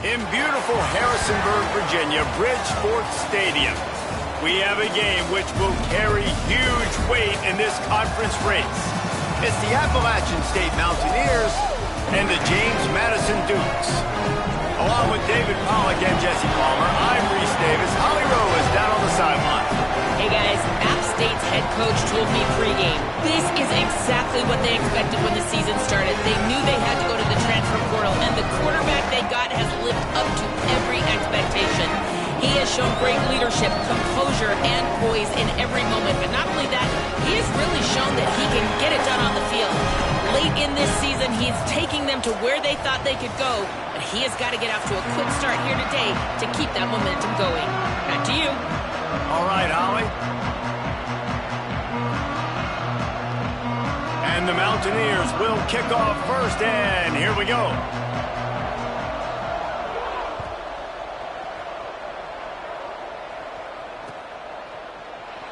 In beautiful Harrisonburg, Virginia, Bridgeport Stadium, we have a game which will carry huge weight in this conference race. It's the Appalachian State Mountaineers and the James Madison Dukes. Along with David Pollack and Jesse Palmer, I'm Reese Davis. Holly Rowe is down on the sideline. Hey guys, App State's head coach told me pregame, this is exactly what they expected when the season started. They knew they had to go to the transfer portal, and the quarterback they got has lived up to every expectation. He has shown great leadership, composure, and poise in every moment. But not only that, he has really shown that he can get it done on the field. Late in this season, he's taking them to where they thought they could go, but he has got to get off to a quick start here today to keep that momentum going. Back to you. All right, Holly. And the Mountaineers will kick off first, and here we go.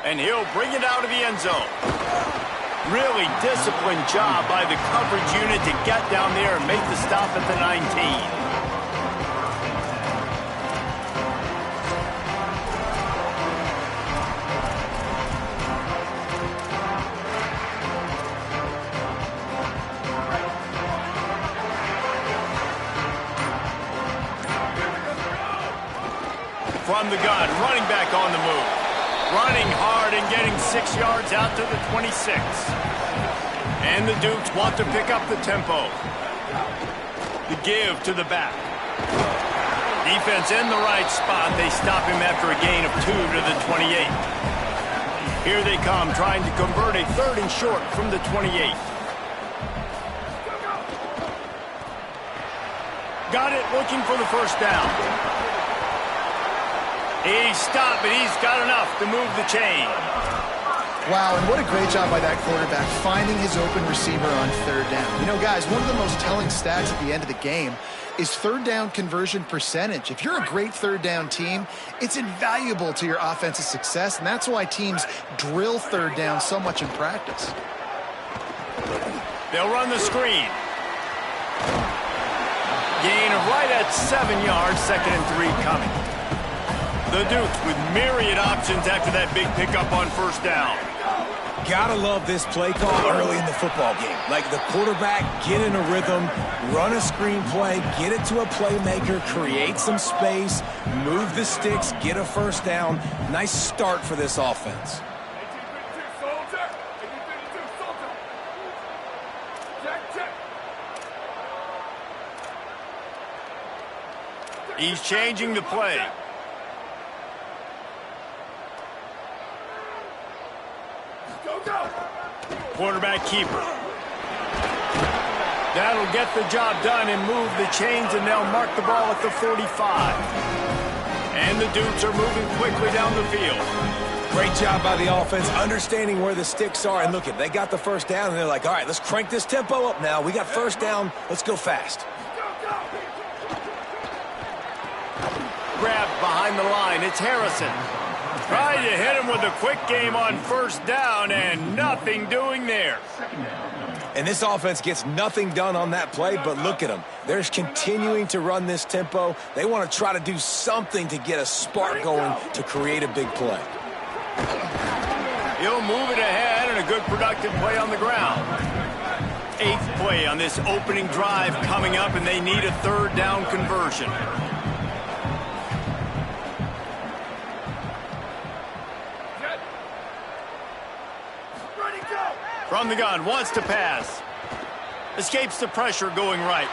And he'll bring it out of the end zone. Really disciplined job by the coverage unit to get down there and make the stop at the 19. From the gun, running back on the move. Running hard and getting 6 yards out to the 26. And the Dukes want to pick up the tempo. The give to the back. Defense in the right spot. They stop him after a gain of 2 to the 28. Here they come, trying to convert a 3rd and short from the 28. Got it, looking for the first down. He's stopped, but he's got enough to move the chain. Wow, and what a great job by that quarterback finding his open receiver on 3rd down. You know, guys, one of the most telling stats at the end of the game is 3rd down conversion percentage. If you're a great 3rd down team, it's invaluable to your offensive success, and that's why teams drill 3rd down so much in practice. They'll run the screen. Gain of right at 7 yards, 2nd and 3 coming. The Dukes with myriad options after that big pickup on 1st down. Gotta love this play call early in the football game. Like the quarterback, get in a rhythm, run a screen play, get it to a playmaker, create some space, move the sticks, get a 1st down. Nice start for this offense. He's changing the play. Quarterback keeper. That'll get the job done and move the chains, and they'll mark the ball at the 45. And the Dukes are moving quickly down the field. Great job by the offense, understanding where the sticks are. And look, they got the 1st down, and they're like, all right, let's crank this tempo up now. We got 1st down. Let's go fast. Grabbed behind the line. It's Harrison. Trying to hit him with a quick game on 1st down, and nothing doing there. And this offense gets nothing done on that play, but look at them. They're continuing to run this tempo. They want to try to do something to get a spark going to create a big play. He'll move it ahead, and a good productive play on the ground. 8th play on this opening drive coming up, and they need a 3rd down conversion. From the gun, wants to pass. Escapes the pressure going right.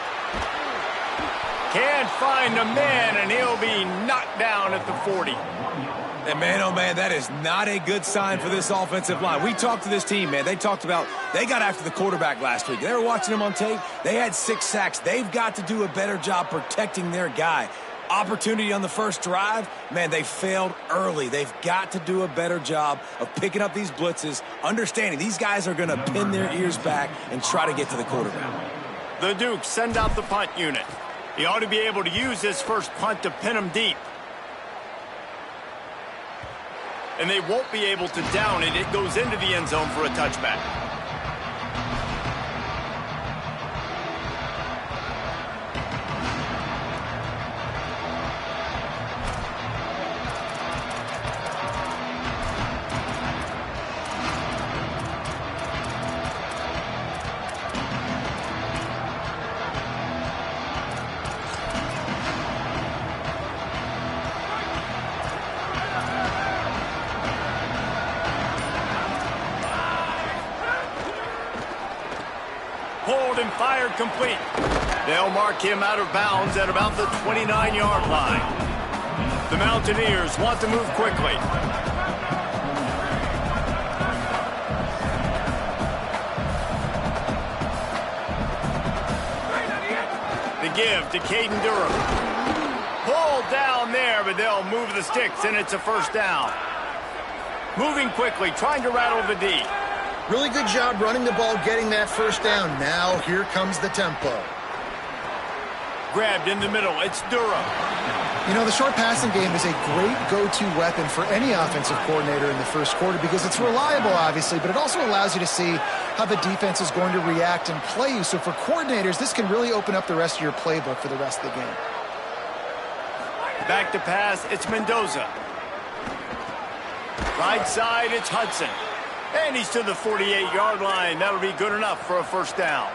Can't find a man, and he'll be knocked down at the 40. And man, oh man, that is not a good sign for this offensive line. We talked to this team, man. They talked about, they got after the quarterback last week. They were watching him on tape. They had 6 sacks. They've got to do a better job protecting their guy. Opportunity on the 1st drive, man, they failed early. They've got to do a better job of picking up these blitzes, understanding these guys are going to pin their ears back and try to get to the quarterback. The Dukes send out the punt unit. He ought to be able to use his first punt to pin him deep. And they won't be able to down it. It goes into the end zone for a touchback. and fired complete. They'll mark him out of bounds at about the 29-yard line. The Mountaineers want to move quickly. The give to Caden Durham. Pulled down there, but they'll move the sticks, and it's a first down. Moving quickly, trying to rattle the D. Really good job running the ball, getting that first down. Now here comes the tempo. Grabbed in the middle, it's Durham. You know, the short passing game is a great go-to weapon for any offensive coordinator in the first quarter because it's reliable, obviously, but it also allows you to see how the defense is going to react and play you. So for coordinators, this can really open up the rest of your playbook for the rest of the game. Back to pass, it's Mendoza. Right side, it's Hudson. And he's to the 48-yard line. That'll be good enough for a first down.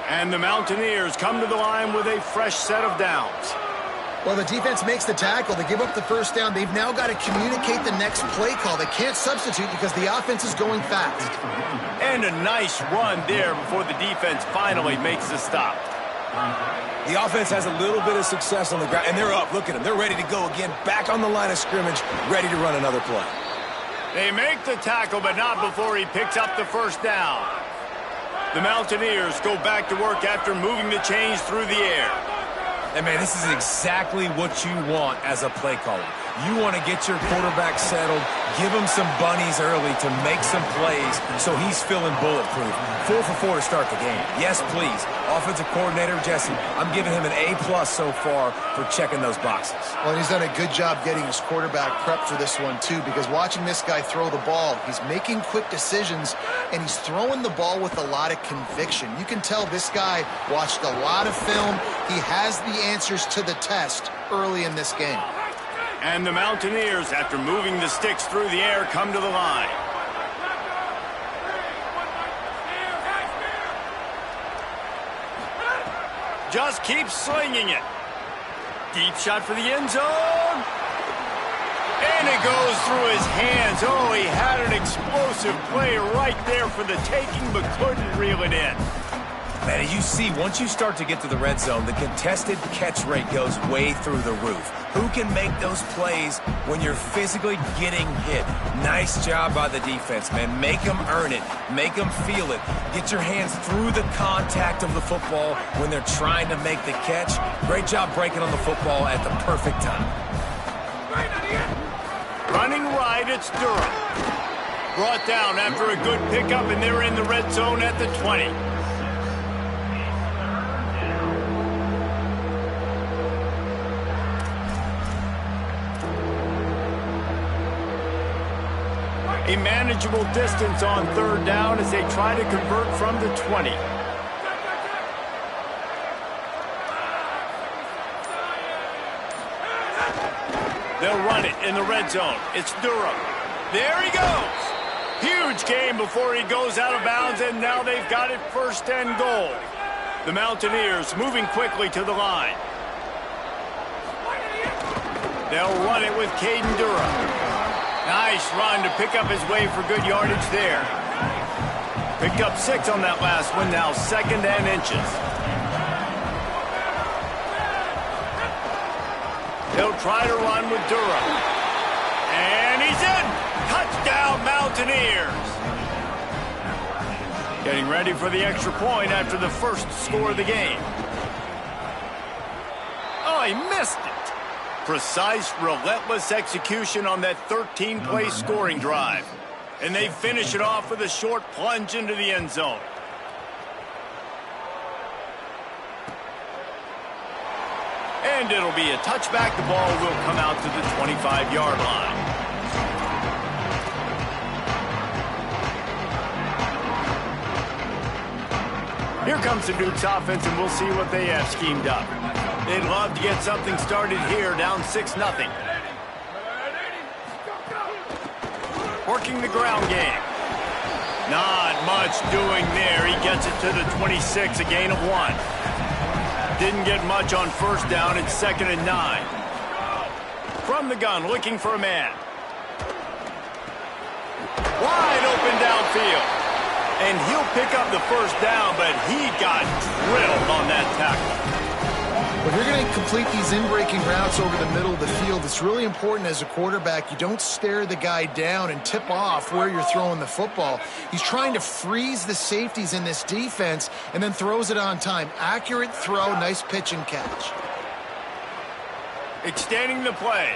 And the Mountaineers come to the line with a fresh set of downs. Well, the defense makes the tackle. They give up the first down. They've now got to communicate the next play call. They can't substitute because the offense is going fast. And a nice run there before the defense finally makes the stop. The offense has a little bit of success on the ground, and they're up. Look at them. They're ready to go again, back on the line of scrimmage, ready to run another play. They make the tackle, but not before he picks up the first down. The Mountaineers go back to work after moving the chains through the air. And, man, this is exactly what you want as a play caller. You want to get your quarterback settled, give him some bunnies early to make some plays so he's feeling bulletproof. 4 for 4 to start the game. Yes, please. Offensive coordinator Jesse, I'm giving him an A+ so far for checking those boxes. Well, he's done a good job getting his quarterback prepped for this one, too, because watching this guy throw the ball, he's making quick decisions, and he's throwing the ball with a lot of conviction. You can tell this guy watched a lot of film. He has the answers to the test early in this game. And the Mountaineers, after moving the sticks through the air, come to the line. Just keeps slinging it. Deep shot for the end zone. And it goes through his hands. Oh, he had an explosive play right there for the taking, but couldn't reel it in. Man, you see, once you start to get to the red zone, the contested catch rate goes way through the roof. Who can make those plays when you're physically getting hit? Nice job by the defense, man. Make them earn it. Make them feel it. Get your hands through the contact of the football when they're trying to make the catch. Great job breaking on the football at the perfect time. Running right, it's Durham. Brought down after a good pickup, and they're in the red zone at the 20. A manageable distance on third down as they try to convert from the 20. They'll run it in the red zone. It's Durham. There he goes. Huge gain before he goes out of bounds, and now they've got it first and goal. The Mountaineers moving quickly to the line. They'll run it with Caden Durham. Nice run to pick up his way for good yardage there. Picked up 6 on that last one, now 2nd and inches. He'll try to run with Durham. And he's in! Touchdown, Mountaineers! Getting ready for the extra point after the first score of the game. Oh, he missed it. Precise, relentless execution on that 13-play scoring drive. And they finish it off with a short plunge into the end zone. And it'll be a touchback. The ball will come out to the 25-yard line. Here comes the Dukes offense, and we'll see what they have schemed up. They'd love to get something started here, down 6-0. Working the ground game. Not much doing there. He gets it to the 26, a gain of 1. Didn't get much on first down. It's 2nd and 9. From the gun, looking for a man. Wide open downfield. And he'll pick up the first down, but he got drilled on that tackle. If you're going to complete these in-breaking routes over the middle of the field, it's really important as a quarterback you don't stare the guy down and tip off where you're throwing the football. He's trying to freeze the safeties in this defense and then throws it on time. Accurate throw, nice pitch and catch. Extending the play.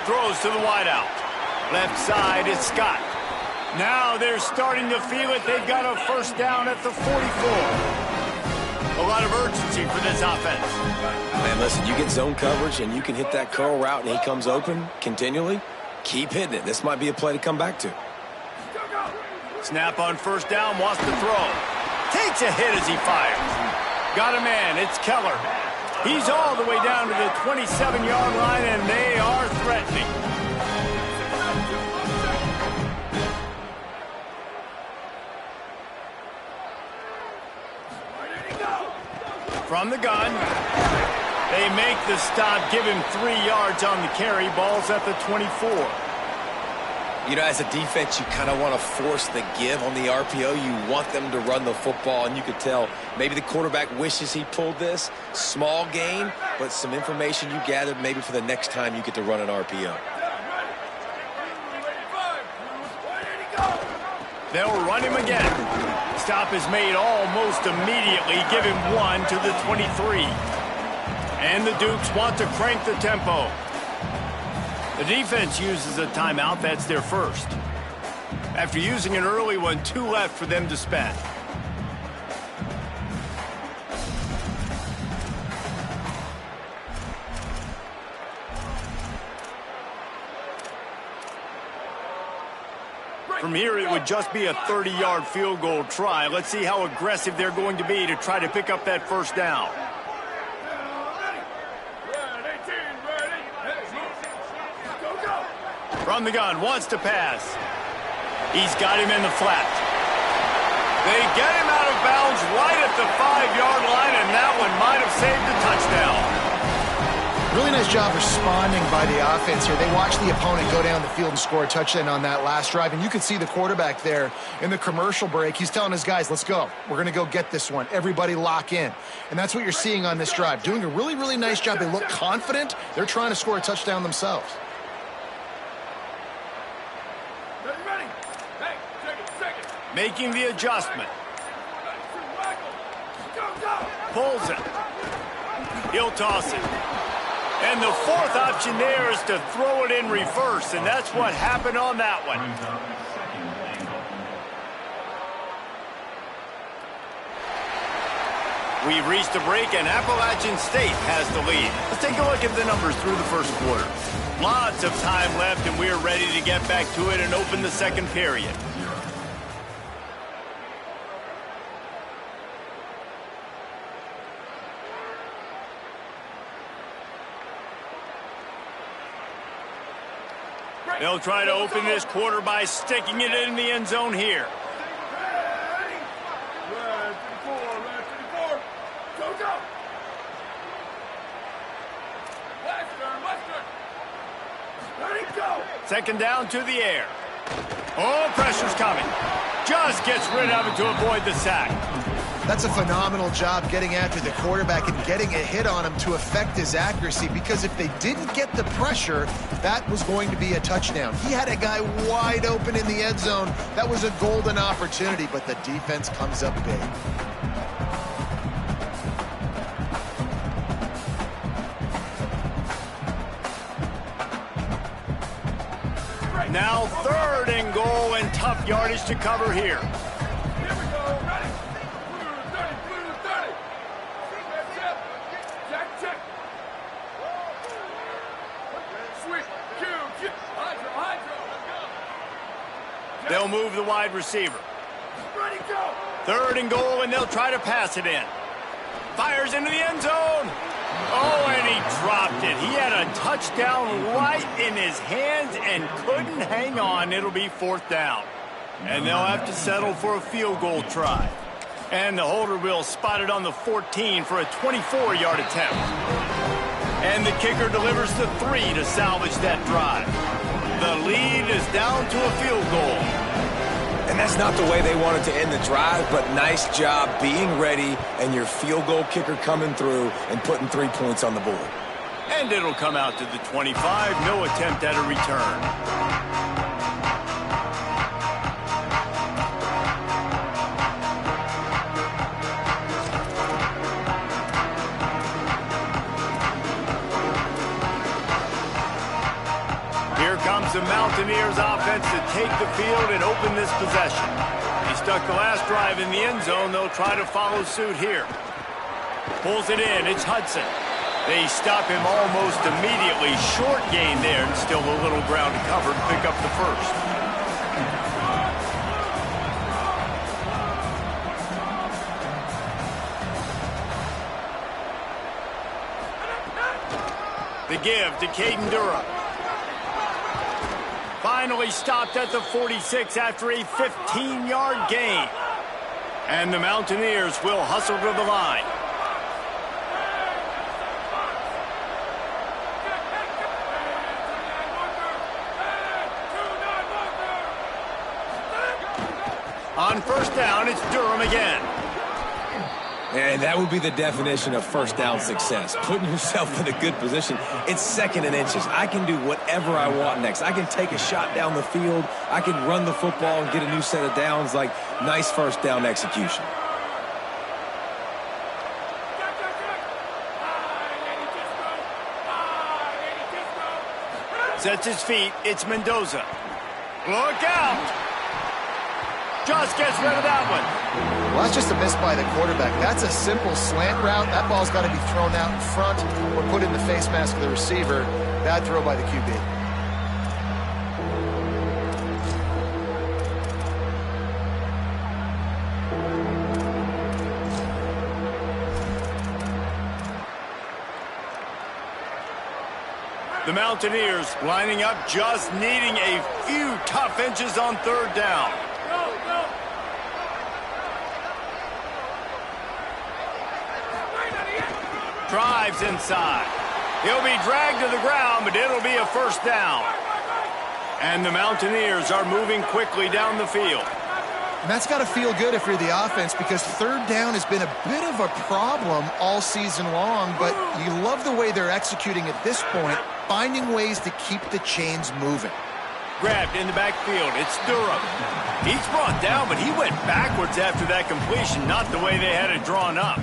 Throws to the wideout. Left side is Scott. Now they're starting to feel it. They've got a first down at the 44. A lot of urgency for this offense. Man, listen, you get zone coverage and you can hit that curl route and he comes open continually. Keep hitting it. This might be a play to come back to. Snap on first down, wants to throw. Takes a hit as he fires. Got a man, it's Keller. He's all the way down to the 27-yard line, and they are threatening. From the gun, they make the stop, give him 3 yards on the carry. Ball's at the 24. You know, as a defense, you kind of want to force the give on the RPO. You want them to run the football, and you could tell maybe the quarterback wishes he pulled this. Small gain, but some information you gathered maybe for the next time you get to run an RPO. They'll run him again. Stop is made almost immediately. Give him 1 to the 23. And the Dukes want to crank the tempo. The defense uses a timeout. That's their first. After using an early one, 2 left for them to spend. From here, it would just be a 30-yard field goal try. Let's see how aggressive they're going to be to try to pick up that first down. From the gun, wants to pass. He's got him in the flat. They get him out of bounds right at the 5-yard line, and that one might have saved a touchdown. Really nice job responding by the offense here. They watched the opponent go down the field and score a touchdown on that last drive. And you could see the quarterback there in the commercial break. He's telling his guys, let's go. We're going to go get this one. Everybody lock in. And that's what you're seeing on this drive. Doing a really, really nice job. They look confident. They're trying to score a touchdown themselves. Making the adjustment. Pulls it. He'll toss it. And the fourth option there is to throw it in reverse, and that's what happened on that one. We've reached a break, and Appalachian State has the lead. Let's take a look at the numbers through the first quarter. Lots of time left, and we're ready to get back to it and open the second period. They'll try to open this quarter by sticking it in the end zone here. Second down to the air. Oh, pressure's coming. Just gets rid of it to avoid the sack. That's a phenomenal job getting after the quarterback and getting a hit on him to affect his accuracy, because if they didn't get the pressure, that was going to be a touchdown. He had a guy wide open in the end zone. That was a golden opportunity, but the defense comes up big. Now 3rd and goal, and tough yardage to cover here. They'll move the wide receiver. 3rd and goal, and they'll try to pass it in. Fires into the end zone. Oh, and he dropped it. He had a touchdown right in his hands and couldn't hang on. It'll be 4th down. And they'll have to settle for a field goal try. And the holder will spot it on the 14 for a 24-yard attempt. And the kicker delivers the 3 to salvage that drive. The lead is down to a field goal. And that's not the way they wanted to end the drive, but nice job being ready and your field goal kicker coming through and putting 3 points on the board. And it'll come out to the 25. No attempt at a return. The Mountaineers offense to take the field and open this possession. He stuck the last drive in the end zone. They'll try to follow suit here. Pulls it in. It's Hudson. They stop him almost immediately. Short gain there and still a little ground to cover to pick up the first. The give to Caden Durham. Finally stopped at the 46 after a 15-yard gain. And the Mountaineers will hustle to the line. On first down, it's Durham again. And that would be the definition of first down success. Putting yourself in a good position. It's second and inches. I can do whatever I want next. I can take a shot down the field. I can run the football and get a new set of downs. Like, nice first down execution. Sets his feet. It's Mendoza. Look out! Just gets rid of that one. Well, that's just a miss by the quarterback. That's a simple slant route. That ball's got to be thrown out in front or put in the face mask of the receiver. Bad throw by the QB. The Mountaineers lining up, just needing a few tough inches on third down. Drives inside. He'll be dragged to the ground, but it'll be a first down. And the Mountaineers are moving quickly down the field. And that's got to feel good if you're the offense, because third down has been a bit of a problem all season long, but you love the way they're executing at this point, finding ways to keep the chains moving. Grabbed in the backfield. It's Durham. He's brought down, but he went backwards after that completion, not the way they had it drawn up.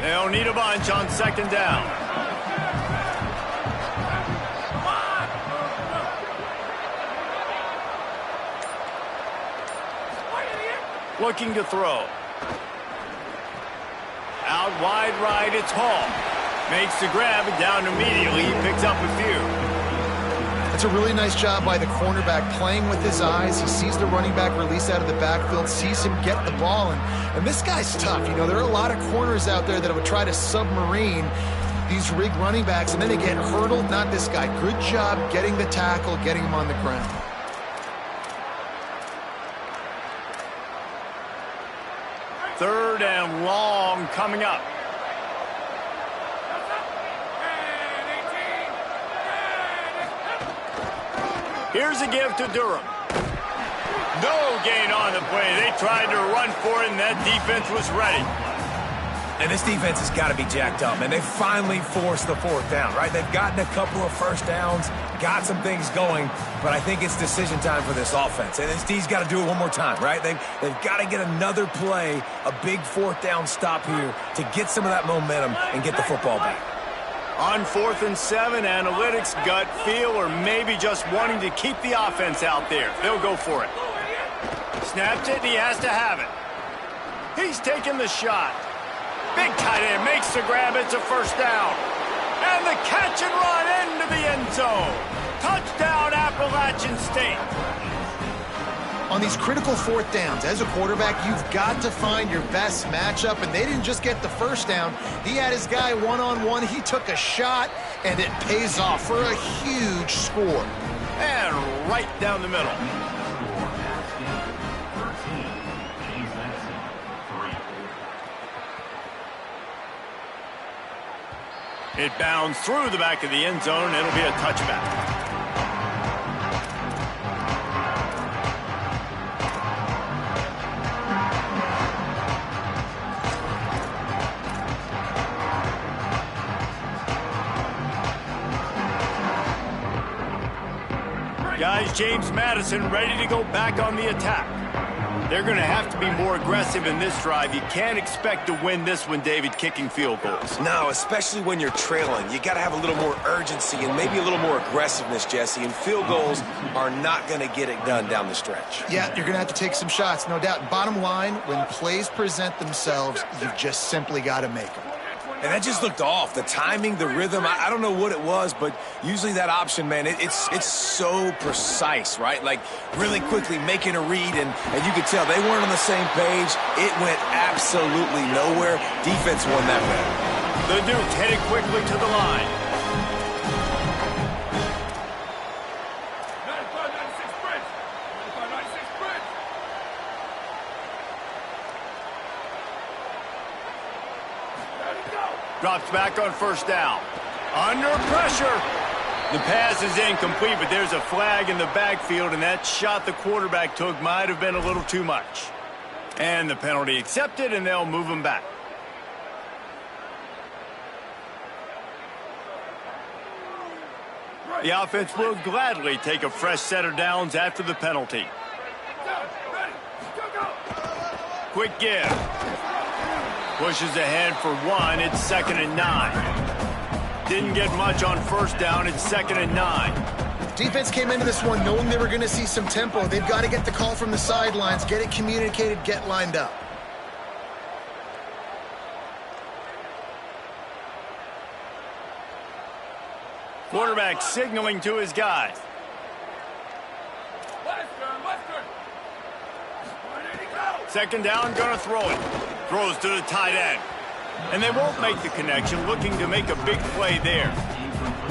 They'll need a bunch on second down. Looking to throw. Out wide right, it's Hall. Makes the grab and down immediately. He picks up a few. It's a really nice job by the cornerback playing with his eyes. He sees the running back release out of the backfield, sees him get the ball, and this guy's tough. You know, there are a lot of corners out there that would try to submarine these rig running backs, and then they get hurdled. Not this guy. Good job getting the tackle, getting him on the ground. Third and long coming up. Here's a give to Durham. No gain on the play. They tried to run for it, and that defense was ready. And this defense has got to be jacked up, and they finally forced the fourth down, right? They've gotten a couple of first downs, got some things going, but I think it's decision time for this offense. And this D's got to do it one more time, right? They've got to get another play, a big fourth down stop here to get some of that momentum and get the football back. On 4th and 7, analytics, gut feel, or maybe just wanting to keep the offense out there. They'll go for it. Snaps it, and he has to have it. He's taking the shot. Big tight end makes the grab. It's a first down. And the catch and run into the end zone. Touchdown, Appalachian State. On these critical fourth downs, as a quarterback, you've got to find your best matchup, and they didn't just get the first down. He had his guy one-on-one. He took a shot, and it pays off for a huge score. And right down the middle. It bounds through the back of the end zone. It'll be a touchback. Guys, James Madison ready to go back on the attack. They're going to have to be more aggressive in this drive. You can't expect to win this one, David, kicking field goals. No, especially when you're trailing. You got to have a little more urgency and maybe a little more aggressiveness, Jesse. And field goals are not going to get it done down the stretch. Yeah, you're going to have to take some shots, no doubt. Bottom line, when plays present themselves, you've just simply got to make them. And that just looked off. The timing, the rhythm, I don't know what it was, but usually that option, man, it's so precise, right? Like really quickly making a read, and you could tell they weren't on the same page. It went absolutely nowhere. Defense won that one. The Dukes headed quickly to the line. Drops back on first down. Under pressure. The pass is incomplete, but there's a flag in the backfield, and that shot the quarterback took might have been a little too much. And the penalty accepted, and they'll move him back. The offense will gladly take a fresh set of downs after the penalty. Quick give. Pushes ahead for one. It's 2nd and 9. Didn't get much on first down. It's 2nd and 9. Defense came into this one knowing they were going to see some tempo. They've got to get the call from the sidelines, get it communicated, get lined up. Quarterback signaling to his guy. Second down, gonna throw it. Throws to the tight end. And they won't make the connection, looking to make a big play there.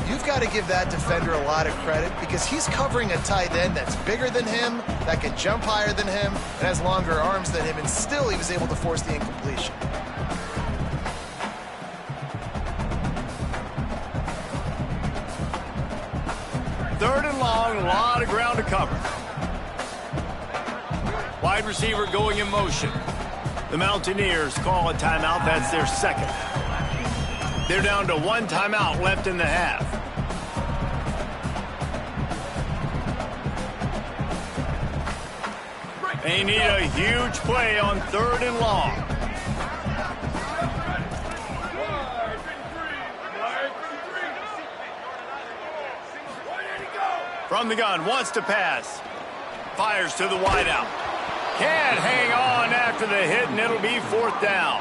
You've got to give that defender a lot of credit because he's covering a tight end that's bigger than him, that can jump higher than him, and has longer arms than him, and still he was able to force the incompletion. Third and long, a lot of ground to cover. Wide receiver going in motion. The Mountaineers call a timeout. That's their second. They're down to one timeout left in the half. They need a huge play on third and long. From the gun, wants to pass. Fires to the wideout. Can't hang on after the hit, and it'll be fourth down.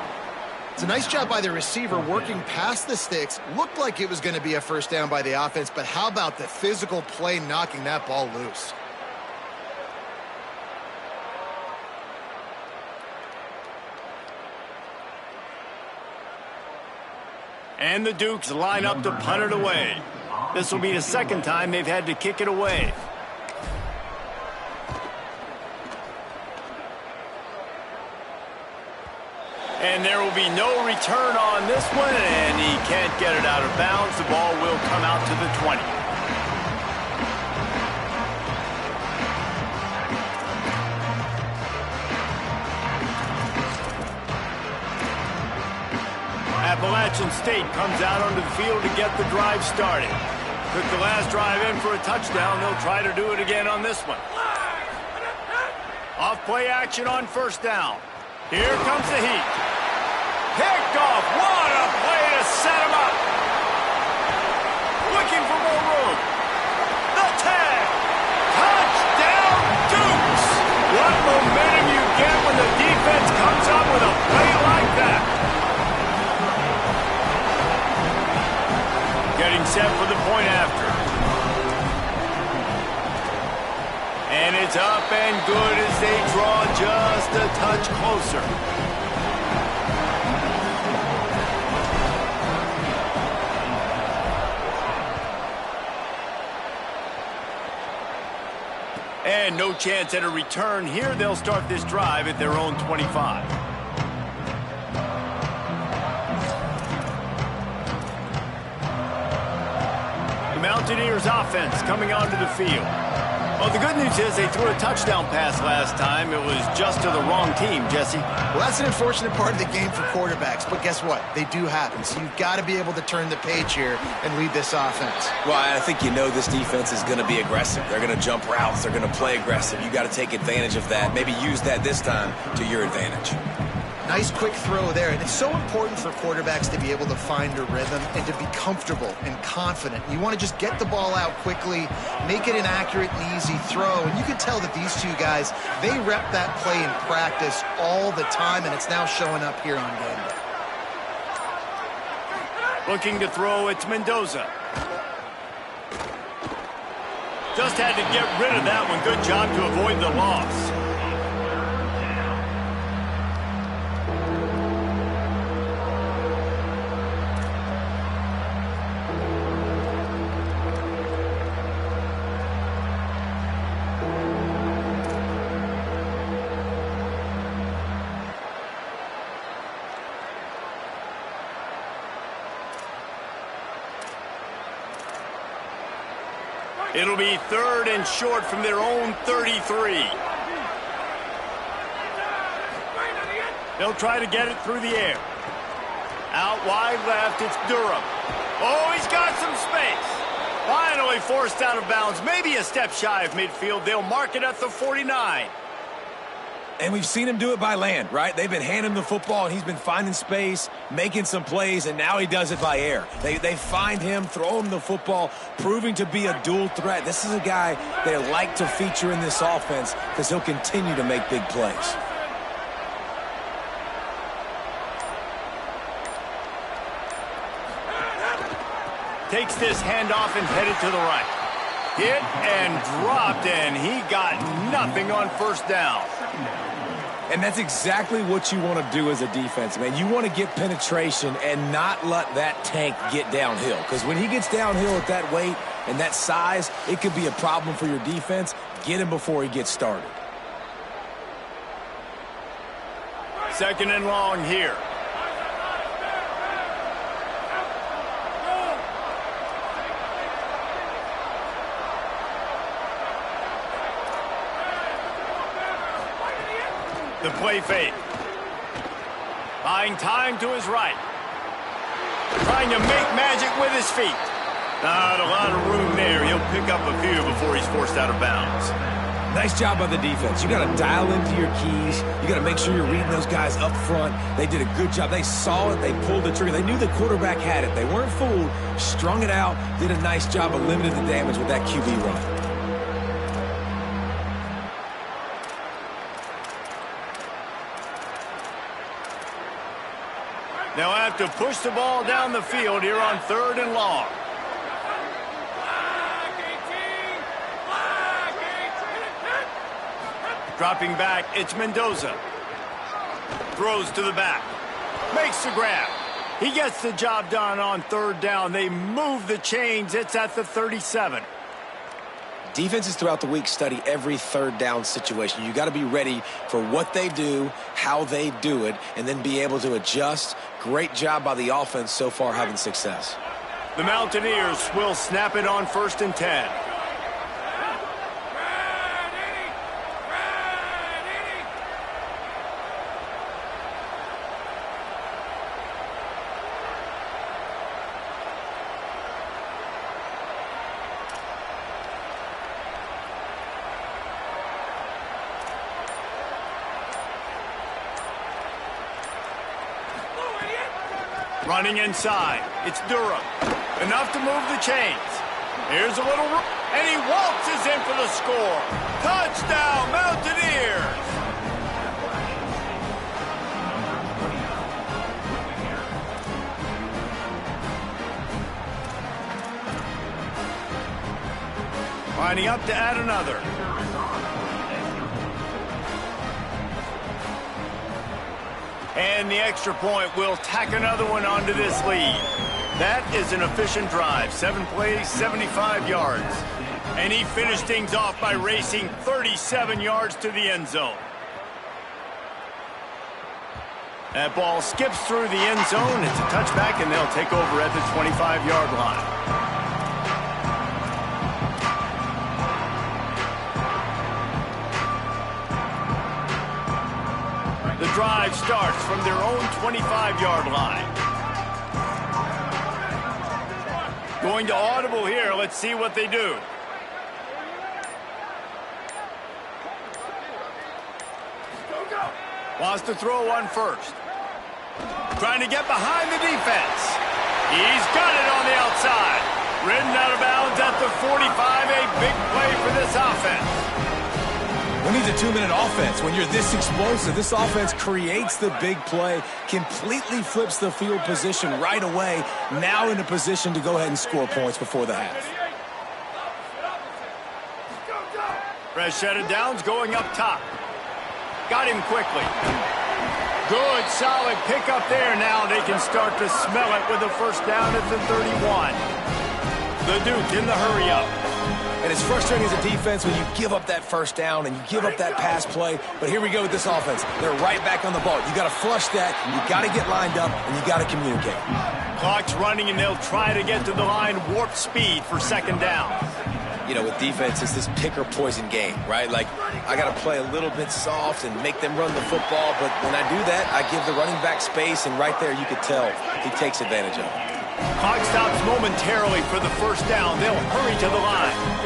It's a nice job by the receiver working past the sticks. Looked like it was going to be a first down by the offense, but how about the physical play knocking that ball loose? And the Dukes line up to punt it away. This will be the second time they've had to kick it away. And there will be no return on this one, and he can't get it out of bounds. The ball will come out to the 20. Appalachian State comes out onto the field to get the drive started. Took the last drive in for a touchdown. They'll try to do it again on this one. Off play action on first down. Here comes the heat. Picked off. What a play to set him up. Looking for more room. The tag. Touchdown, Dukes. What momentum you get when the defense comes up with a play like that. Getting set for the point after. And it's up and good as they draw just a touch closer. And no chance at a return here. They'll start this drive at their own 25. The Mountaineers offense coming onto the field. Well, the good news is they threw a touchdown pass last time. It was just to the wrong team, Jesse. Well, that's an unfortunate part of the game for quarterbacks, but guess what? They do happen, so you've got to be able to turn the page here and lead this offense. Well, I think you know this defense is going to be aggressive. They're going to jump routes. They're going to play aggressive. You got to take advantage of that. Maybe use that this time to your advantage. Nice quick throw there. And it's so important for quarterbacks to be able to find a rhythm and to be comfortable and confident. You want to just get the ball out quickly, make it an accurate and easy throw. And you can tell that these two guys, they rep that play in practice all the time, and it's now showing up here on game day. Looking to throw, it's Mendoza. Just had to get rid of that one. Good job to avoid the loss. It'll be 3rd and short from their own 33. They'll try to get it through the air. Out wide left, it's Durham. Oh, he's got some space. Finally forced out of bounds, maybe a step shy of midfield. They'll mark it at the 49. And we've seen him do it by land, right? They've been handing him the football, and he's been finding space, making some plays, and now he does it by air. They find him, throw him the football, proving to be a dual threat. This is a guy they like to feature in this offense because he'll continue to make big plays. Takes this handoff and headed to the right. Hit and dropped, and he got nothing on first down. And that's exactly what you want to do as a defense, man. You want to get penetration and not let that tank get downhill. Because when he gets downhill at that weight and that size, it could be a problem for your defense. Get him before he gets started. 2nd and long here. The play fake. Buying time to his right. Trying to make magic with his feet. Not a lot of room there. He'll pick up a few before he's forced out of bounds. Nice job by the defense. You got to dial into your keys. You got to make sure you're reading those guys up front. They did a good job. They saw it. They pulled the trigger. They knew the quarterback had it. They weren't fooled. Strung it out. Did a nice job of limiting the damage with that QB run. They'll have to push the ball down the field here on 3rd and long. Dropping back, it's Mendoza. Throws to the back. Makes the grab. He gets the job done on 3rd down. They move the chains. It's at the 37. Defenses throughout the week study every 3rd down situation. You got to be ready for what they do, how they do it, and then be able to adjust. Great job by the offense so far having success. The Mountaineers will snap it on 1st and 10. Running inside, it's Durham. Enough to move the chains. Here's a little room, and he waltzes in for the score. Touchdown, Mountaineers! Lining up to add another. And the extra point will tack another one onto this lead. That is an efficient drive. 7 plays, 75 yards. And he finished things off by racing 37 yards to the end zone. That ball skips through the end zone. It's a touchback, and they'll take over at the 25-yard line. The drive starts from their own 25-yard line. Going to audible here. Let's see what they do. Wants to throw on first. Trying to get behind the defense. He's got it on the outside. Ridden out of bounds at the 45. A big play for this offense. When he's a two-minute offense, when you're this explosive, this offense creates the big play, completely flips the field position right away, now in a position to go ahead and score points before the half. Fresh set of downs going up top. Got him quickly. Good, solid pickup there. Now they can start to smell it with a first down at the 31. The Duke in the hurry-up. And it's frustrating as a defense when you give up that first down and you give up that pass play. But here we go with this offense. They're right back on the ball. You got to flush that. You got to get lined up, and you got to communicate. Clock's running, and they'll try to get to the line warp speed for second down. You know, with defense, it's this pick or poison game, right? Like, I got to play a little bit soft and make them run the football. But when I do that, I give the running back space, and right there you could tell he takes advantage of it. Clock stops momentarily for the first down. They'll hurry to the line.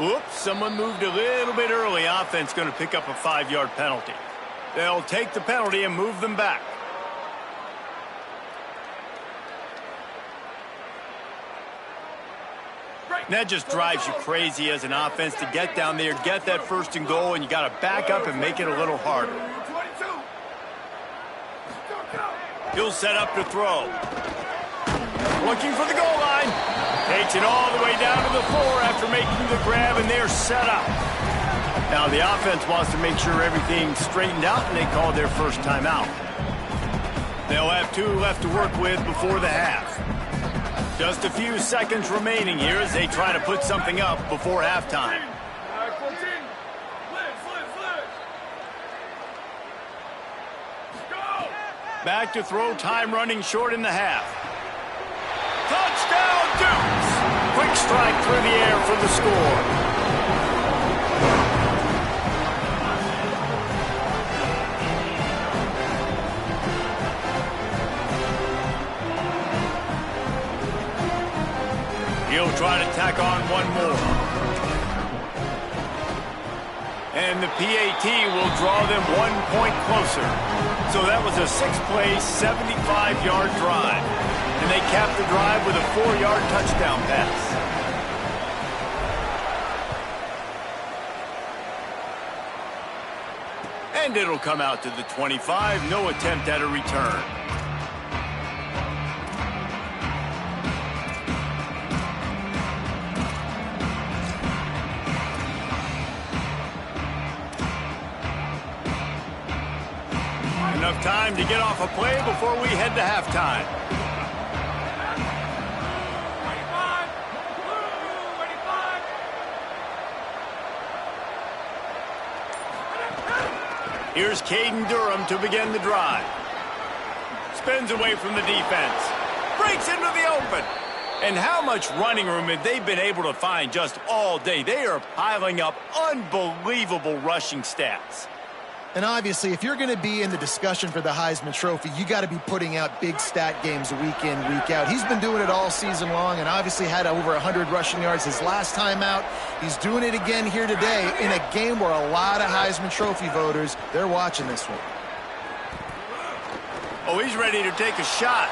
Oops, someone moved a little bit early. Offense going to pick up a 5-yard penalty. They'll take the penalty and move them back. And that just drives you crazy as an offense to get down there, get that first and goal, and you got to back up and make it a little harder. He'll set up to throw. Looking for the goal line. Takes it all the way down to the floor after making the grab, and they're set up. Now the offense wants to make sure everything's straightened out, and they call their first timeout. They'll have 2 left to work with before the half. Just a few seconds remaining here as they try to put something up before halftime. Back to throw, time running short in the half. Touchdown, Dukes! Quick strike through the air for the score. He'll try to tack on one more. And the PAT will draw them 1 point closer. So that was a 6-play, 75-yard drive. And they capped the drive with a 4-yard touchdown pass. And it'll come out to the 25. No attempt at a return. Enough time to get off a play before we head to halftime. Here's Caden Durham to begin the drive. Spins away from the defense. Breaks into the open. And how much running room have they been able to find just all day? They are piling up unbelievable rushing stats. And obviously, if you're going to be in the discussion for the Heisman Trophy, you got to be putting out big stat games week in, week out. He's been doing it all season long and obviously had over 100 rushing yards his last time out. He's doing it again here today in a game where a lot of Heisman Trophy voters, they're watching this one. Oh, he's ready to take a shot.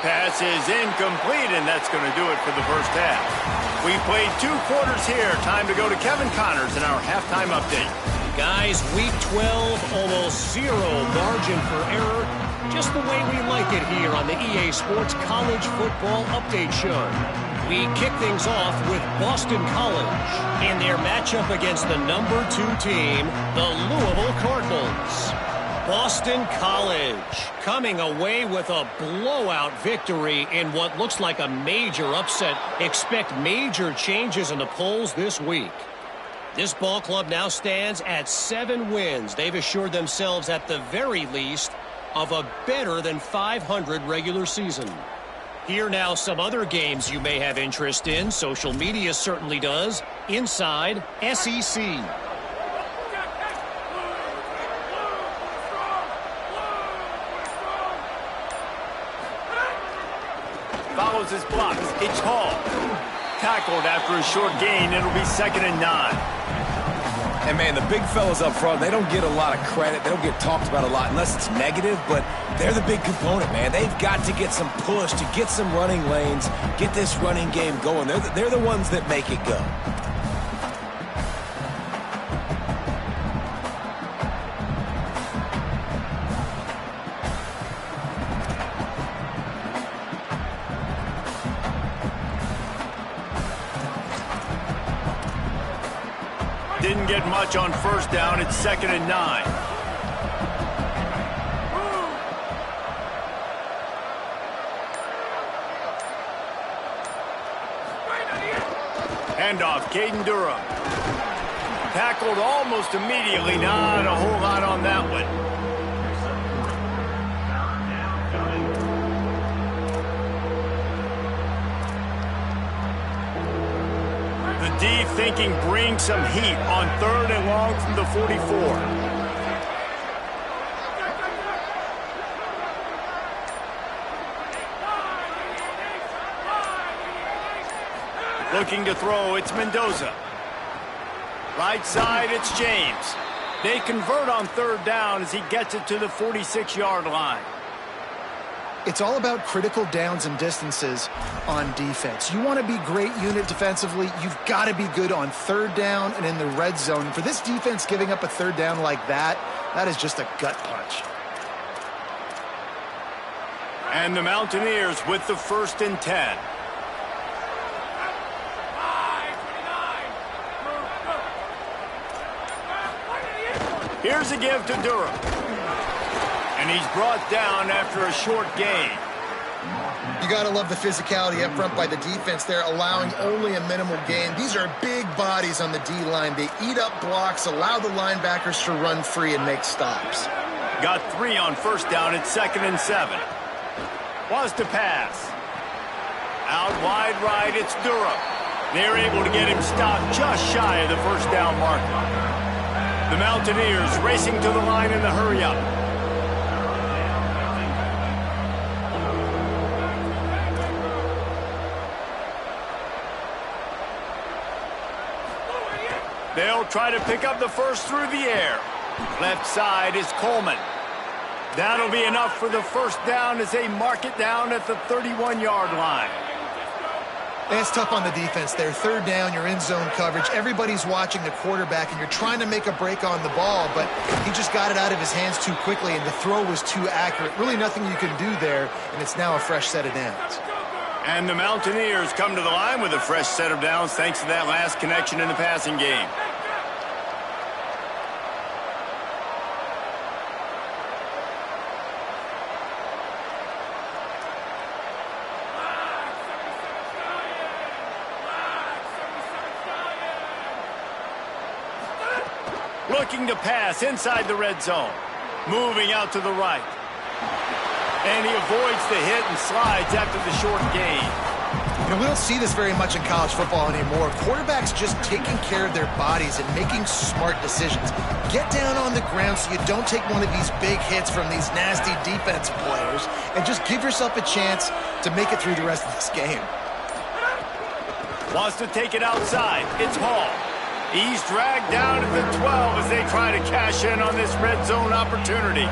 Pass is incomplete, and that's going to do it for the first half. We played 2 quarters here. Time to go to Kevin Connors in our halftime update. Guys, week 12, almost 0 margin for error. Just the way we like it here on the EA Sports College Football Update Show. We kick things off with Boston College in their matchup against the number 2 team, the Louisville Cardinals. Boston College coming away with a blowout victory in what looks like a major upset. Expect major changes in the polls this week. This ball club now stands at 7 wins. They've assured themselves at the very least of a better than 500 regular season. Here now some other games you may have interest in. Social media certainly does. Inside SEC. Follows his blocks. It's Hall. Tackled after a short gain. It'll be 2nd and 9. And, man, the big fellas up front, they don't get a lot of credit. They don't get talked about a lot unless it's negative, but they're the big component, man. They've got to get some push, to get some running lanes, get this running game going. They're the ones that make it go. Didn't get much on 1st down. It's 2nd and 9. Handoff, Caden Durham. Tackled almost immediately. Not a whole lot on that one. The D thinking bring some heat on 3rd and long from the 44. Looking to throw, it's Mendoza. Right side, it's James. They convert on 3rd down as he gets it to the 46-yard line. It's all about critical downs and distances on defense. You want to be great unit defensively, you've got to be good on 3rd down and in the red zone. And for this defense giving up a 3rd down like that, that is just a gut punch. And the Mountaineers with the 1st and 10. Here's a give to Durham. And he's brought down after a short gain. You got to love the physicality up front by the defense there, allowing only a minimal gain. These are big bodies on the D-line. They eat up blocks, allow the linebackers to run free and make stops. Got 3 on 1st down. It's 2nd and 7. Wants to pass. Out wide right, it's Durham. They're able to get him stopped just shy of the 1st down marker. The Mountaineers racing to the line in the hurry-up. They'll try to pick up the 1st through the air. Left side is Coleman. That'll be enough for the 1st down as they mark it down at the 31-yard line. It's tough on the defense there. 3rd down, you're in zone coverage. Everybody's watching the quarterback, and you're trying to make a break on the ball, but he just got it out of his hands too quickly, and the throw was too accurate. Really nothing you can do there, and it's now a fresh set of downs. And the Mountaineers come to the line with a fresh set of downs thanks to that last connection in the passing game. Looking to pass inside the red zone. Moving out to the right. And he avoids the hit and slides after the short gain. You know, we don't see this very much in college football anymore. Quarterbacks just taking care of their bodies and making smart decisions. Get down on the ground so you don't take one of these big hits from these nasty defensive players and just give yourself a chance to make it through the rest of this game. Wants to take it outside. It's Hall. He's dragged down at the 12 as they try to cash in on this red zone opportunity.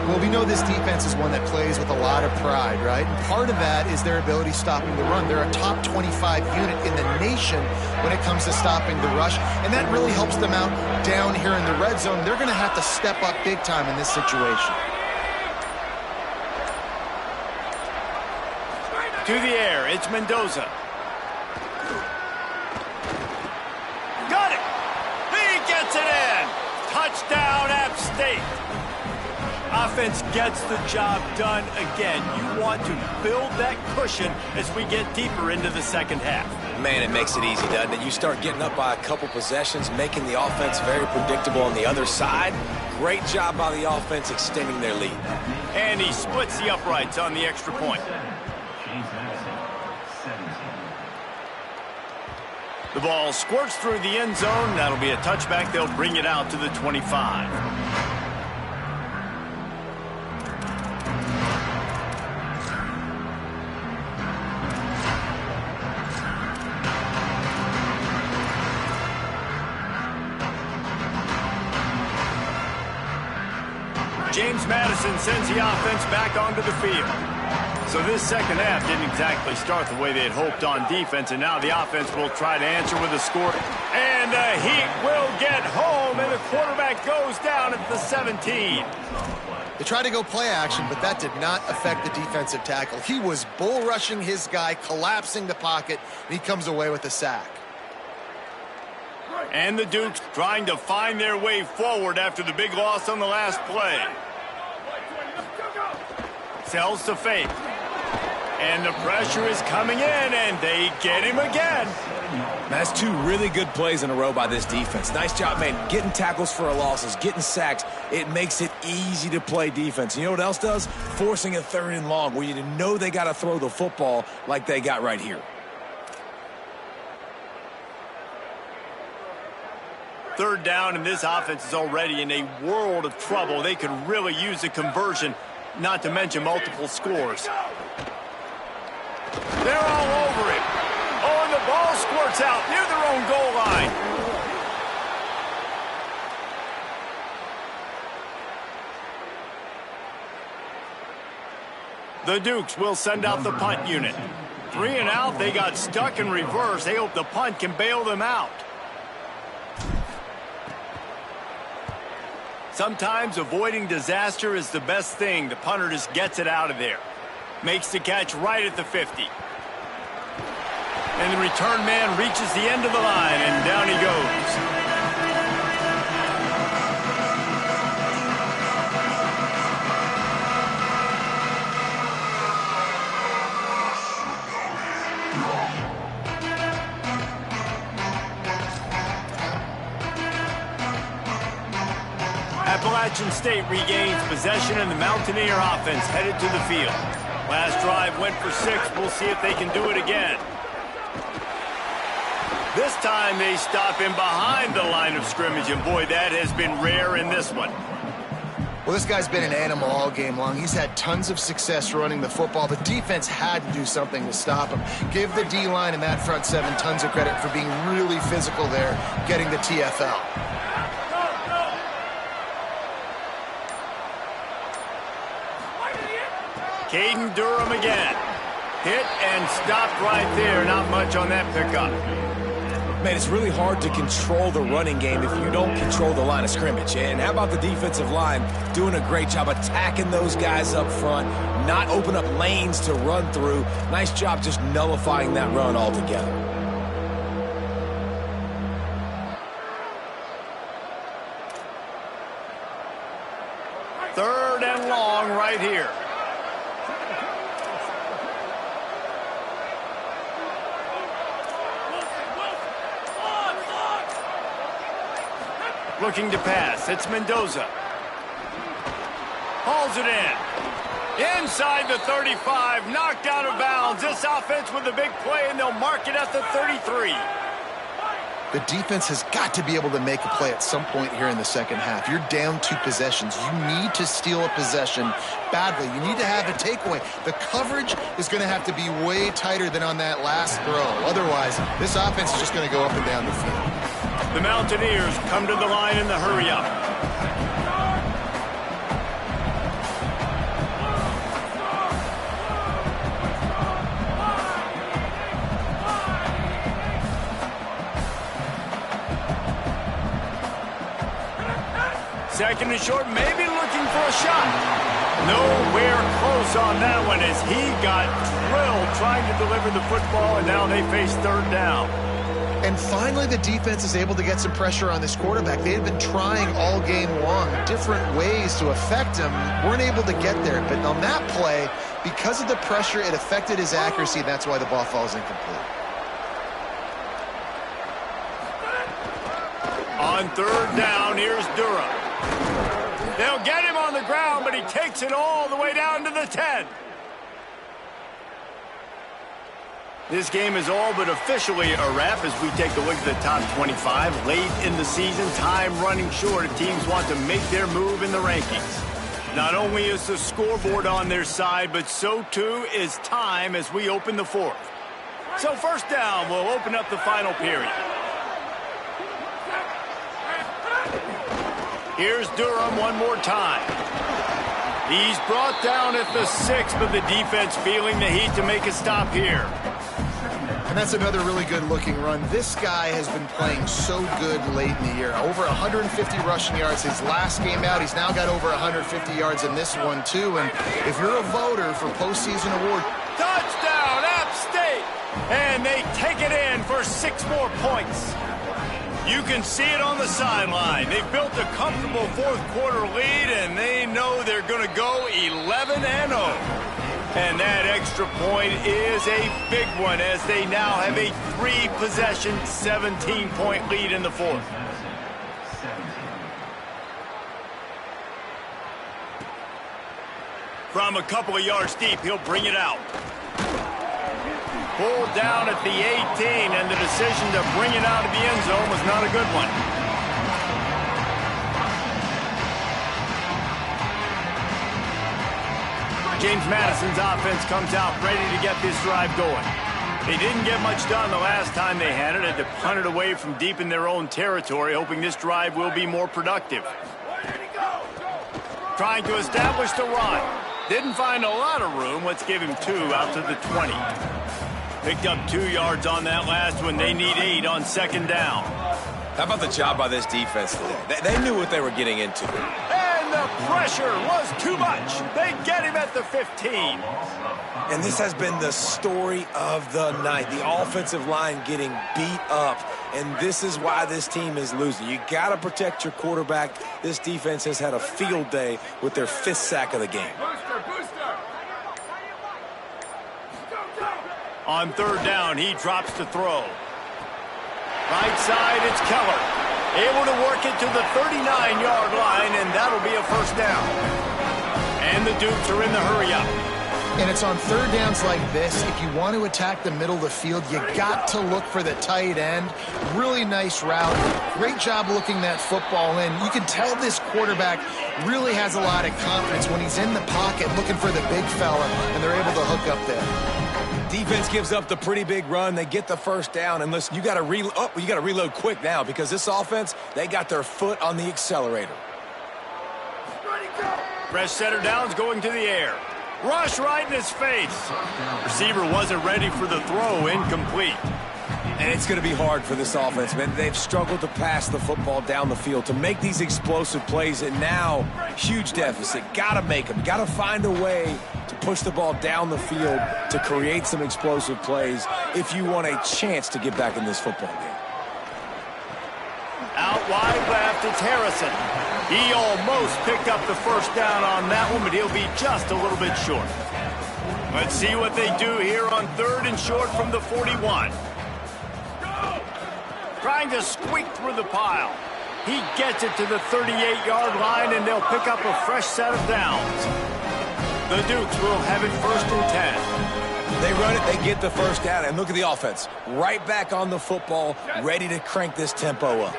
Well, we know this defense is one that plays with a lot of pride, right? And part of that is their ability stopping the run. They're a top 25 unit in the nation when it comes to stopping the rush, and that really helps them out down here in the red zone. They're going to have to step up big time in this situation. To the air, it's Mendoza. Got it! He gets it in! Touchdown, App State! offense gets the job done again. You want to build that cushion as we get deeper into the second half. Man, it makes it easy, doesn't it? You start getting up by a couple possessions, making the offense very predictable on the other side. Great job by the offense extending their lead. And he splits the uprights on the extra point. The ball squirts through the end zone. That'll be a touchback. They'll bring it out to the 25. James Madison sends the offense back onto the field. So this second half didn't exactly start the way they had hoped on defense, and now the offense will try to answer with a score. And the Heat will get home, and the quarterback goes down at the 17. They tried to go play action, but that did not affect the defensive tackle. He was bull rushing his guy, collapsing the pocket, and he comes away with a sack. And the Dukes trying to find their way forward after the big loss on the last play. Sells to fake. And the pressure is coming in, and they get him again. That's two really good plays in a row by this defense. Nice job, man, getting tackles for losses, getting sacks. It makes it easy to play defense. You know what else does? Forcing a 3rd and long where you know they got to throw the football like they got right here. Third down, and this offense is already in a world of trouble. They could really use a conversion, not to mention multiple scores. They're all over it. Oh, and the ball squirts out near their own goal line. The Dukes will send out the punt unit. 3 and out, they got stuck in reverse. They hope the punt can bail them out. Sometimes avoiding disaster is the best thing. The punter just gets it out of there. Makes the catch right at the 50. And the return man reaches the end of the line, and down he goes. Appalachian State regains possession, and the Mountaineer offense headed to the field. Last drive went for 6. We'll see if they can do it again. This time they stop him behind the line of scrimmage, and boy, that has been rare in this one. Well, this guy's been an animal all game long. He's had tons of success running the football. The defense had to do something to stop him. Give the D-line and that front 7 tons of credit for being really physical there, getting the TFL. Caden Durham again. Hit and stopped right there. Not much on that pickup. Man, it's really hard to control the running game if you don't control the line of scrimmage. And how about the defensive line doing a great job attacking those guys up front, not open up lanes to run through. Nice job just nullifying that run altogether. Third and long right here. Looking to pass. It's Mendoza. Hauls it in. Inside the 35. Knocked out of bounds. This offense with a big play, and they'll mark it at the 33. The defense has got to be able to make a play at some point here in the second half. You're down 2 possessions. You need to steal a possession badly. You need to have a takeaway. The coverage is going to have to be way tighter than on that last throw. Otherwise, this offense is just going to go up and down the field. The Mountaineers come to the line in the hurry-up. Second and short, maybe looking for a shot. Nowhere close on that one as he got drilled trying to deliver the football, and now they face third down. And finally, the defense is able to get some pressure on this quarterback. They had been trying all game long different ways to affect him, weren't able to get there. But on that play, because of the pressure, it affected his accuracy, and that's why the ball falls incomplete. On third down, here's Durham. They'll get him on the ground, but he takes it all the way down to the 10. This game is all but officially a wrap as we take a look at the top 25. Late in the season, time running short. Teams want to make their move in the rankings. Not only is the scoreboard on their side, but so too is time as we open the fourth. So first down, we'll open up the final period. Here's Durham one more time. He's brought down at the 6, but the defense feeling the heat to make a stop here. And that's another really good-looking run. This guy has been playing so good late in the year. Over 150 rushing yards his last game out. He's now got over 150 yards in this one, too. And if you're a voter for postseason award... Touchdown, App State! And they take it in for 6 more points. You can see it on the sideline. They've built a comfortable fourth-quarter lead, and they know they're going to go 11-0. And that extra point is a big one as they now have a 3-possession, 17-point lead in the fourth. From a couple of yards deep, he'll bring it out. Pulled down at the 18, and the decision to bring it out of the end zone was not a good one. James Madison's offense comes out ready to get this drive going. They didn't get much done the last time they had it. Had to punt it away from deep in their own territory, hoping this drive will be more productive. Trying to establish the run. Didn't find a lot of room. Let's give him 2 out to the 20. Picked up 2 yards on that last one. They need 8 on second down. How about the job by this defense today? They knew what they were getting into. And the pressure was too much. They get him at the 15. And this has been the story of the night. The offensive line getting beat up. And this is why this team is losing. You got to protect your quarterback. This defense has had a field day with their 5th sack of the game. On third down, he drops to throw. Right side, it's Keller. Able to work it to the 39-yard line, and that'll be a first down. And the Dukes are in the hurry-up. And it's on third downs like this. If you want to attack the middle of the field, you got to look for the tight end. Really nice route. Great job looking that football in. You can tell this quarterback really has a lot of confidence when he's in the pocket looking for the big fella, and they're able to hook up there. Defense gives up the pretty big run. They get the first down. And listen, you got to reload quick now because this offense, they got their foot on the accelerator. Fresh setter downs going to the air. Rush right in his face. Receiver wasn't ready for the throw. Incomplete. And it's going to be hard for this offense, man. They've struggled to pass the football down the field to make these explosive plays, and now huge deficit. Got to make them. Got to find a way to push the ball down the field to create some explosive plays if you want a chance to get back in this football game. Out wide left, it's Harrison. He almost picked up the first down on that one, but he'll be just a little bit short. Let's see what they do here on third and short from the 41. Trying to squeak through the pile. He gets it to the 38-yard line, and they'll pick up a fresh set of downs. The Dukes will have it first and 10. They run it, they get the first down, and look at the offense. Right back on the football, ready to crank this tempo up.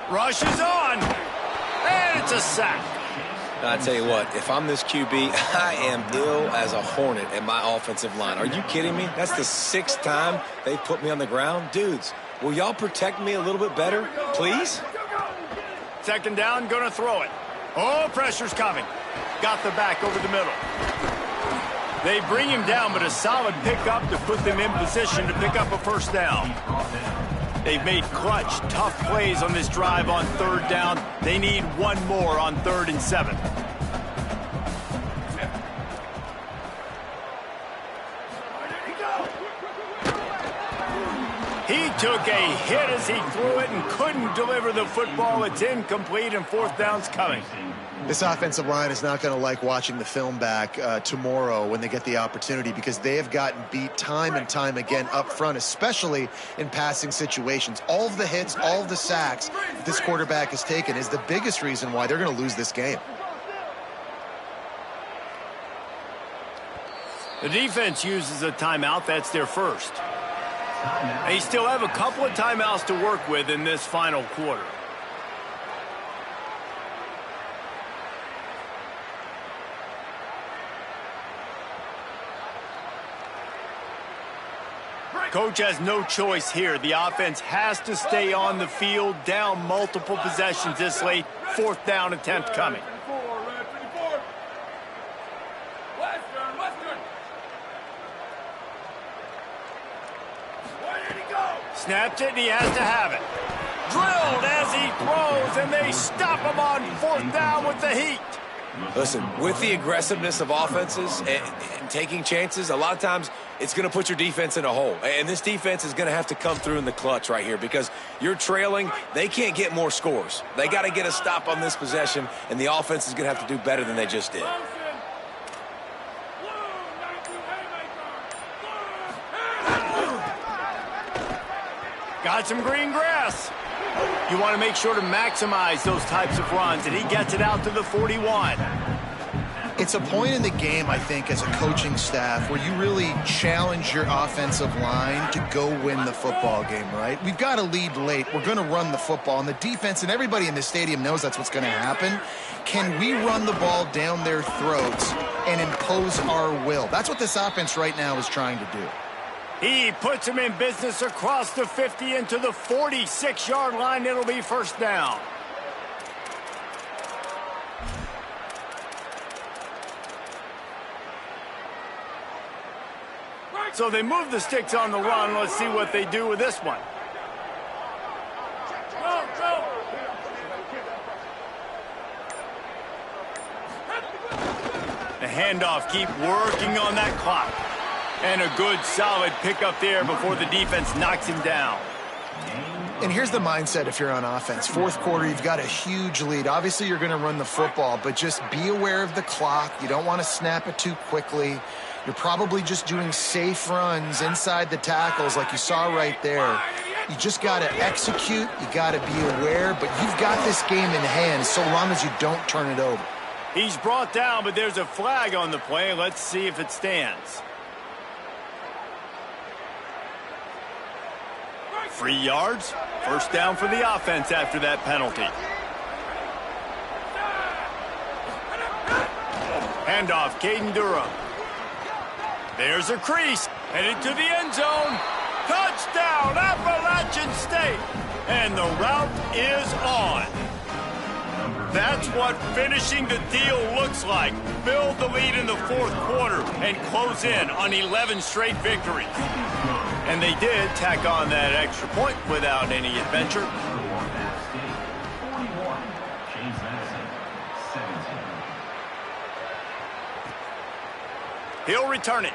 Rush is on, and it's a sack. I tell you what, if I'm this QB, I am ill as a hornet at my offensive line. Are you kidding me? That's the 6th time they've put me on the ground. Dudes, will y'all protect me a little bit better, please? Second down, gonna throw it. Oh, pressure's coming. Got the back over the middle. They bring him down, but a solid pickup to put them in position to pick up a first down. They've made clutch, tough plays on this drive on third down. They need one more on 3rd and 7. took a hit as he threw it and couldn't deliver the football. It's incomplete and fourth down's coming. This offensive line is not going to like watching the film back tomorrow when they get the opportunity, because they have gotten beat time and time again up front, especially in passing situations. All of the hits, all of the sacks this quarterback has taken is the biggest reason why they're going to lose this game. The defense uses a timeout. That's their first. They still have a couple of timeouts to work with in this final quarter. Coach has no choice here. The offense has to stay on the field, down multiple possessions this late. Fourth down attempt coming. Snapped it, and he has to have it. Drilled as he throws, and they stop him on fourth down with the heat. Listen, with the aggressiveness of offenses and taking chances, a lot of times it's going to put your defense in a hole. And this defense is going to have to come through in the clutch right here, because you're trailing. They can't get more scores. They got to get a stop on this possession, and the offense is going to have to do better than they just did. Got some green grass. You want to make sure to maximize those types of runs, and he gets it out to the 41. It's a point in the game, I think, as a coaching staff where you really challenge your offensive line to go win the football game, right? We've got to lead late. We're going to run the football, and the defense and everybody in the stadium knows that's what's going to happen. Can we run the ball down their throats and impose our will? That's what this offense right now is trying to do. He puts him in business across the 50 into the 46-yard line. It'll be first down. So they move the sticks on the run. Let's see what they do with this one. The handoff, keep working on that clock. And a good, solid pickup there before the defense knocks him down. And here's the mindset if you're on offense. Fourth quarter, you've got a huge lead. Obviously, you're going to run the football, but just be aware of the clock. You don't want to snap it too quickly. You're probably just doing safe runs inside the tackles like you saw right there. You just got to execute. You got to be aware, but you've got this game in hand so long as you don't turn it over. He's brought down, but there's a flag on the play. Let's see if it stands. 3 yards. First down for the offense after that penalty. Handoff, Caden Durham. There's a crease. Headed to the end zone. Touchdown, Appalachian State. And the route is on. That's what finishing the deal looks like. Build the lead in the fourth quarter and close in on 11 straight victories. And they did tack on that extra point without any adventure. He'll return it.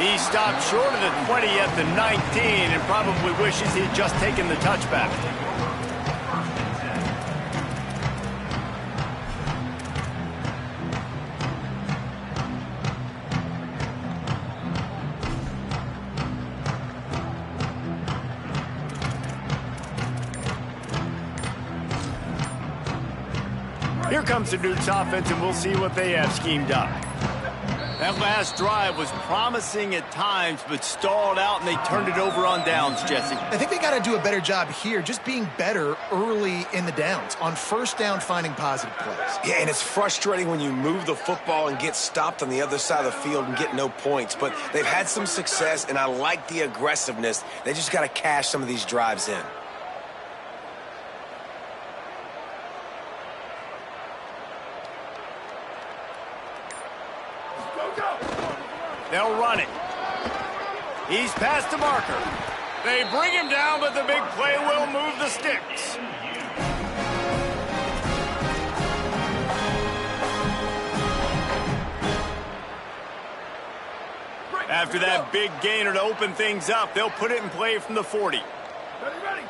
He stopped short of the 20 at the 19 and probably wishes he'd just taken the touchback. Here comes the Duke's offense, and we'll see what they have schemed up. That last drive was promising at times, but stalled out, and they turned it over on downs, Jesse. I think they got to do a better job here, just being better early in the downs. On first down, finding positive plays. Yeah, and it's frustrating when you move the football and get stopped on the other side of the field and get no points. But they've had some success, and I like the aggressiveness. They just got to cash some of these drives in. They'll run it. He's past the marker. They bring him down, but the big play will move the sticks. After that big gainer to open things up, they'll put it in play from the 40. Ready.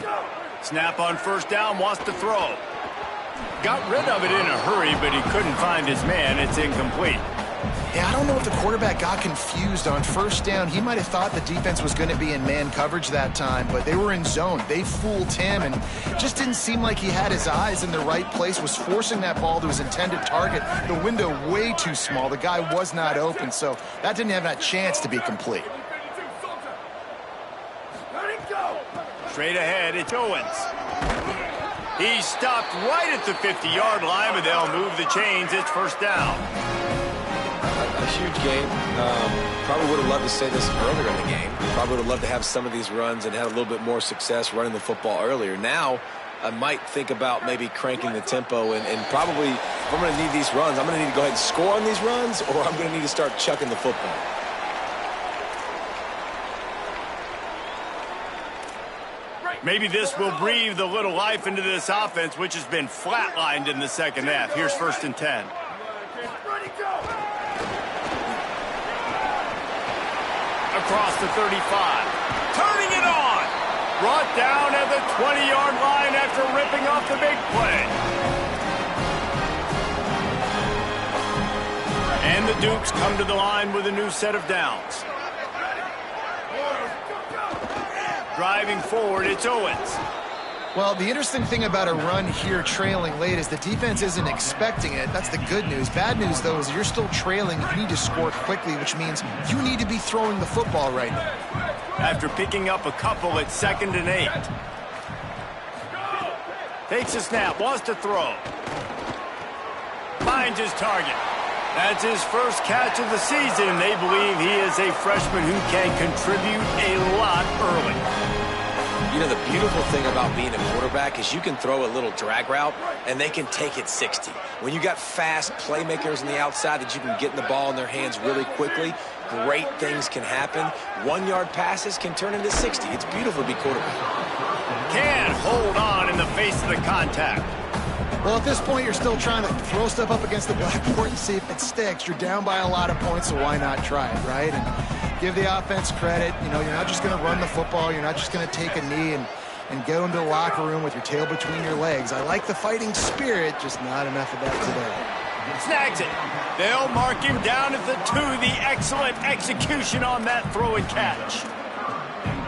Go. Snap on first down, wants to throw. Got rid of it in a hurry, but he couldn't find his man. It's incomplete. Yeah, I don't know if the quarterback got confused on first down. He might have thought the defense was going to be in man coverage that time, but they were in zone. They fooled him, and just didn't seem like he had his eyes in the right place, was forcing that ball to his intended target. The window way too small. The guy was not open, so that didn't have that chance to be complete. Straight ahead, it's Owens. He stopped right at the 50-yard line, but they'll move the chains. It's first down. A huge game. Probably would have loved to say this earlier in the game. Probably would have loved to have some of these runs and have a little bit more success running the football earlier. Now, I might think about maybe cranking the tempo and probably, if I'm going to need these runs, I'm going to need to go ahead and score on these runs, or I'm going to need to start chucking the football. Maybe this will breathe a little life into this offense, which has been flatlined in the second half. Here's 1st and 10. Across the 35. Turning it on. Brought down at the 20-yard line after ripping off the big play. And the Dukes come to the line with a new set of downs. Driving forward, it's Owens. Well, the interesting thing about a run here trailing late is the defense isn't expecting it. That's the good news. Bad news, though, is you're still trailing. You need to score quickly, which means you need to be throwing the football right now. After picking up a couple at 2nd and 8. Takes a snap, wants to throw. Finds his target. That's his first catch of the season, and they believe he is a freshman who can contribute a lot early. You know, the beautiful thing about being a quarterback is you can throw a little drag route, and they can take it 60. When you got fast playmakers on the outside that you can get the ball in their hands really quickly, great things can happen. 1-yard passes can turn into 60. It's beautiful to be quarterback. Can hold on in the face of the contact. Well, at this point, you're still trying to throw stuff up against the blackboard and see if it sticks. You're down by a lot of points, so why not try it, right? And give the offense credit. You know, you're not just going to run the football. You're not just going to take a knee and go into the locker room with your tail between your legs. I like the fighting spirit, just not enough of that today. Snags it. They'll mark him down at the 2. The excellent execution on that throw and catch.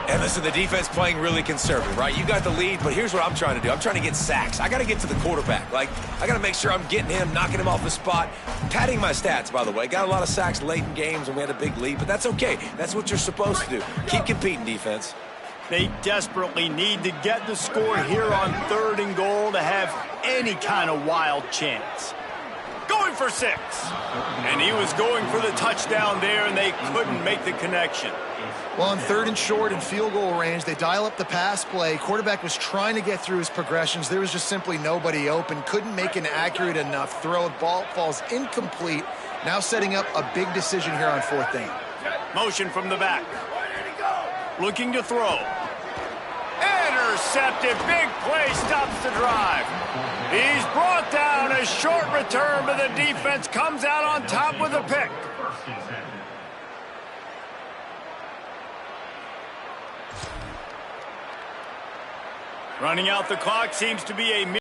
And listen, the defense playing really conservative, right? You got the lead, but here's what I'm trying to do. I'm trying to get sacks. I got to get to the quarterback. Like, I got to make sure I'm getting him, knocking him off the spot. Padding my stats, by the way. Got a lot of sacks late in games when we had a big lead, but that's okay. That's what you're supposed to do. Keep competing, defense. They desperately need to get the score here on 3rd and goal to have any kind of wild chance. Going for 6. And he was going for the touchdown there, and they couldn't make the connection. Well, on 3rd and short and field goal range, they dial up the pass play. Quarterback was trying to get through his progressions. There was just simply nobody open. Couldn't make an accurate enough throw. Ball falls incomplete. Now setting up a big decision here on 4th down. Motion from the back. Looking to throw. Intercepted. Big play stops the drive. He's brought down. A short return, but the defense comes out on top with a pick. Running out the clock seems to be a